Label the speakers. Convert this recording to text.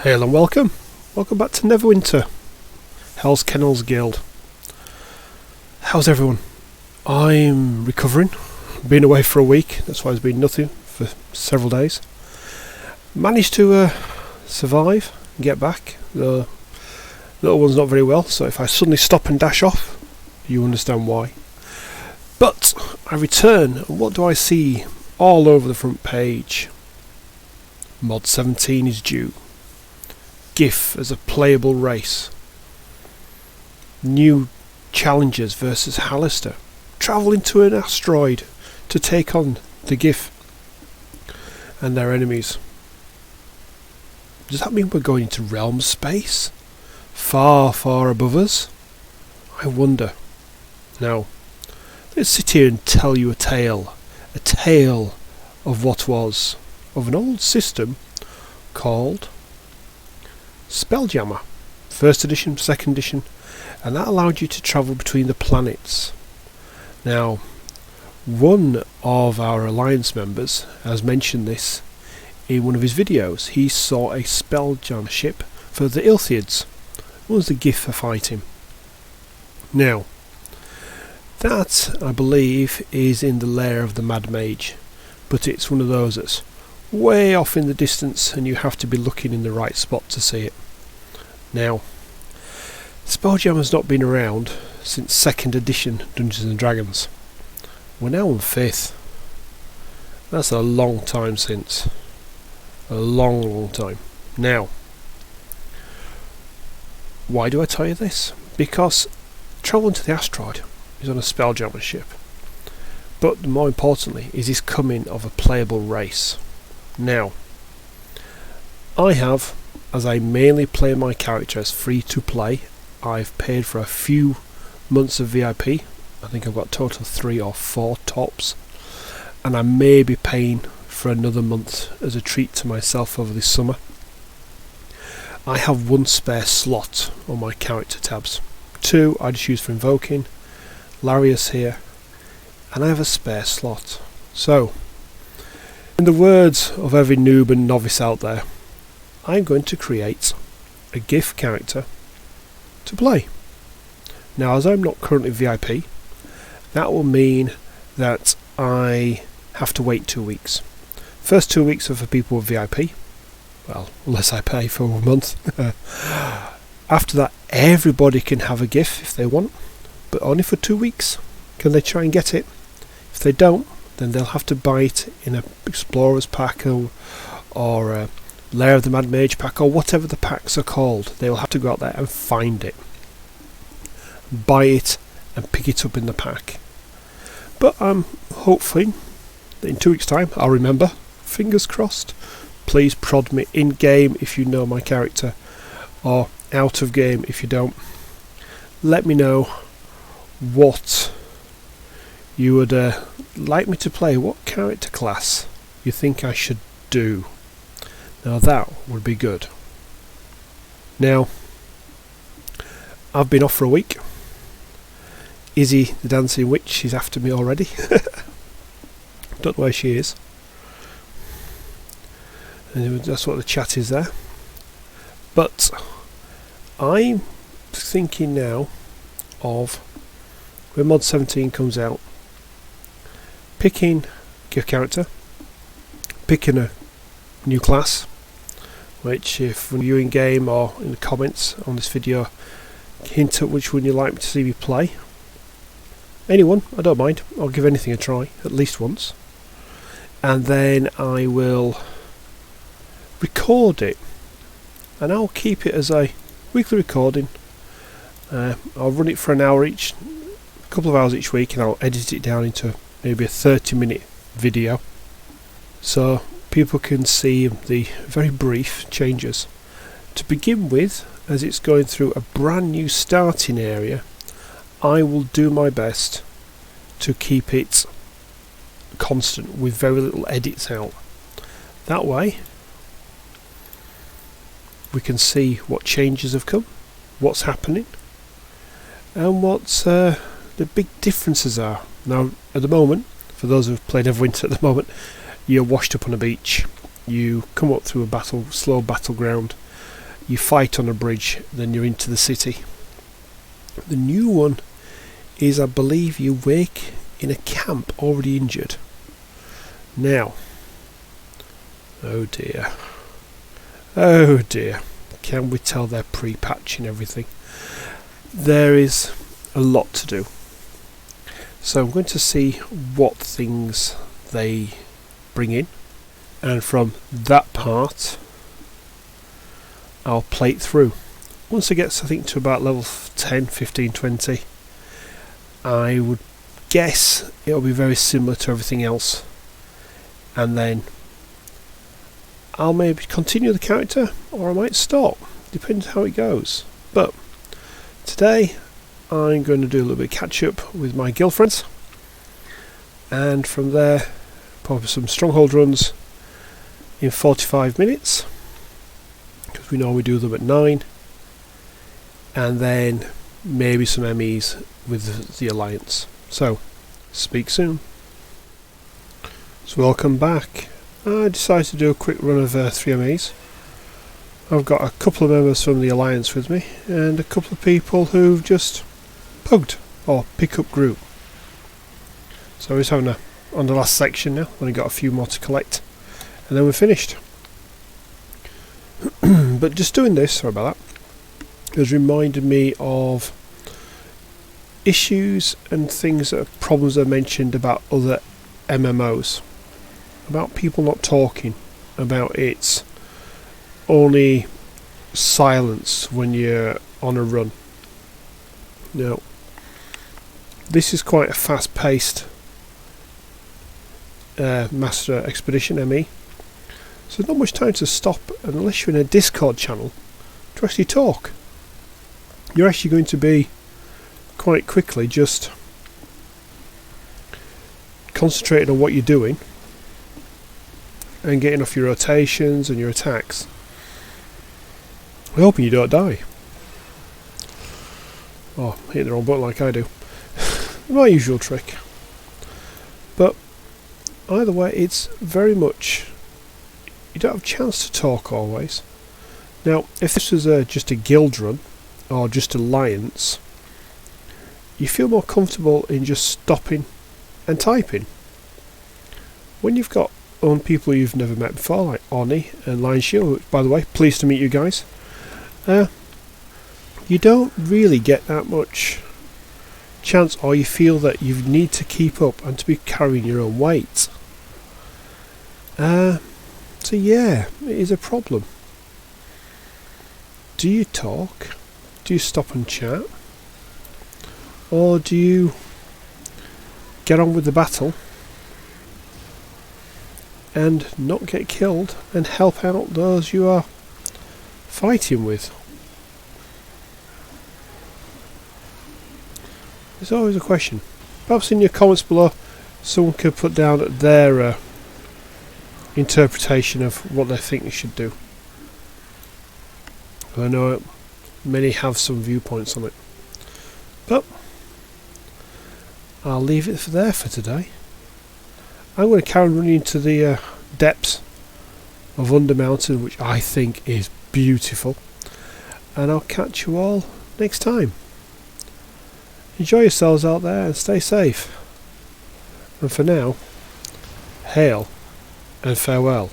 Speaker 1: Hail and welcome. Welcome back to Neverwinter, Hell's Kennels Guild. How's everyone? I'm recovering. Been away for a week, that's why there's been nothing for several days. Managed to survive and get back. The little one's not very well, so if I suddenly stop and dash off, you understand why. But I return, and what do I see all over the front page? Mod 17 is due. GIF as a playable race. New challengers versus Hallister. Travel into an asteroid to take on the GIF and their enemies. Does that mean we're going into realm space? Far, far above us? I wonder. Now, let's sit here and tell you a tale. A tale of what was. Of an old system called Spelljammer. First edition, second edition, and that allowed you to travel between the planets. Now, one of our Alliance members has mentioned this in one of his videos. He saw a Spelljammer ship for the Ilthiids. What was the GIF for fighting? Now, that, I believe, is in the lair of the Mad Mage, but it's one of those that's way off in the distance and you have to be looking in the right spot to see it. Now, Spelljammer's not been around since 2nd edition Dungeons and Dragons. We're now on 5th. That's a long time since. A long, long time. Now, why do I tell you this? Because travelling to the asteroid is on a Spelljammer ship. But more importantly is this coming of a playable race. Now, I have, as I mainly play my character as free to play, I've paid for a few months of VIP. I think I've got a total of 3 or 4 tops, and I may be paying for another month as a treat to myself over this summer. I have 1 spare slot on my character tabs. 2 I just use for invoking, Larius here, and I have a spare slot. So, in the words of every noob and novice out there, I'm going to create a GIF character to play. Now, as I'm not currently VIP, that will mean that I have to wait 2 weeks. First 2 weeks are for people with VIP, well, unless I pay for a month. After that, everybody can have a GIF if they want, but only for 2 weeks can they try and get it. If they don't, then they'll have to buy it in a Explorer's pack or a Lair of the Mad Mage pack, or whatever the packs are called. They will have to go out there and find it, buy it and pick it up in the pack. But I'm hoping that in 2 weeks time I'll remember. Fingers crossed. Please prod me in game if you know my character, or out of game if you don't. Let me know what you would like me to play, what character class you think I should do. Now that would be good. Now, I've been off for a week. Izzy the dancing witch is after me already. Don't know where she is. And that's what the chat is there. But I'm thinking now of, when Mod 17 comes out, picking a character, picking a new class, which if you in game or in the comments on this video hint at which one you'd like to see me play. Anyone, I don't mind, I'll give anything a try, at least once. And then I will record it, and I'll keep it as a weekly recording. I'll run it for an hour each, a couple of hours each week, and I'll edit it down into maybe a 30-minute video, so people can see the very brief changes. To begin with, as it's going through a brand new starting area, I will do my best to keep it constant with very little edits out. That way we can see what changes have come, what's happening, and what the big differences are. Now, at the moment, for those who've played Neverwinter at the moment, you're washed up on a beach. You come up through a slow battleground, you fight on a bridge, then you're into the city. The new one is, I believe, you wake in a camp already injured. Now, oh dear, can we tell they're pre-patching everything? There is a lot to do. So I'm going to see what things they bring in, and from that part I'll play it through. Once it gets, I think, to about level 10, 15, 20, I would guess it'll be very similar to everything else, and then I'll maybe continue the character, or I might stop, depends how it goes. But today I'm going to do a little bit of catch up with my girlfriends, and from there probably some stronghold runs in 45 minutes, because we know we do them at 9, and then maybe some MEs with the Alliance. So, speak soon. So welcome back. I decided to do a quick run of 3 MEs. I've got a couple of members from the Alliance with me, and a couple of people who've just pugged, or pick up group. So we're having on the last section now, only got a few more to collect, and then we're finished. But just doing this, sorry about that, has reminded me of issues and things that are problems I mentioned about other MMOs, about people not talking, about it's only silence when you're on a run. Now, this is quite a fast-paced Master Expedition ME, so there's not much time to stop, and unless you're in a Discord channel, to actually talk. You're actually going to be quite quickly just concentrating on what you're doing and getting off your rotations and your attacks. I'm hoping you don't die. Oh, hit the wrong button like I do. My usual trick. But either way, it's very much, you don't have a chance to talk always. Now, if this was just a guild run or just Alliance, you feel more comfortable in just stopping and typing. When you've got people you've never met before, like Oni and Lion Shield, which, by the way, pleased to meet you guys, you don't really get that much chance, or you feel that you need to keep up and to be carrying your own weight. So yeah, it is a problem. Do you talk? Do you stop and chat? Or do you get on with the battle and not get killed and help out those you are fighting with? There's always a question. Perhaps in your comments below someone could put down their interpretation of what they think you should do. I know many have some viewpoints on it, but I'll leave it there for today. I'm going to carry on running into the depths of Under Mountain, which I think is beautiful, and I'll catch you all next time. Enjoy yourselves out there and stay safe. And for now, hail and farewell.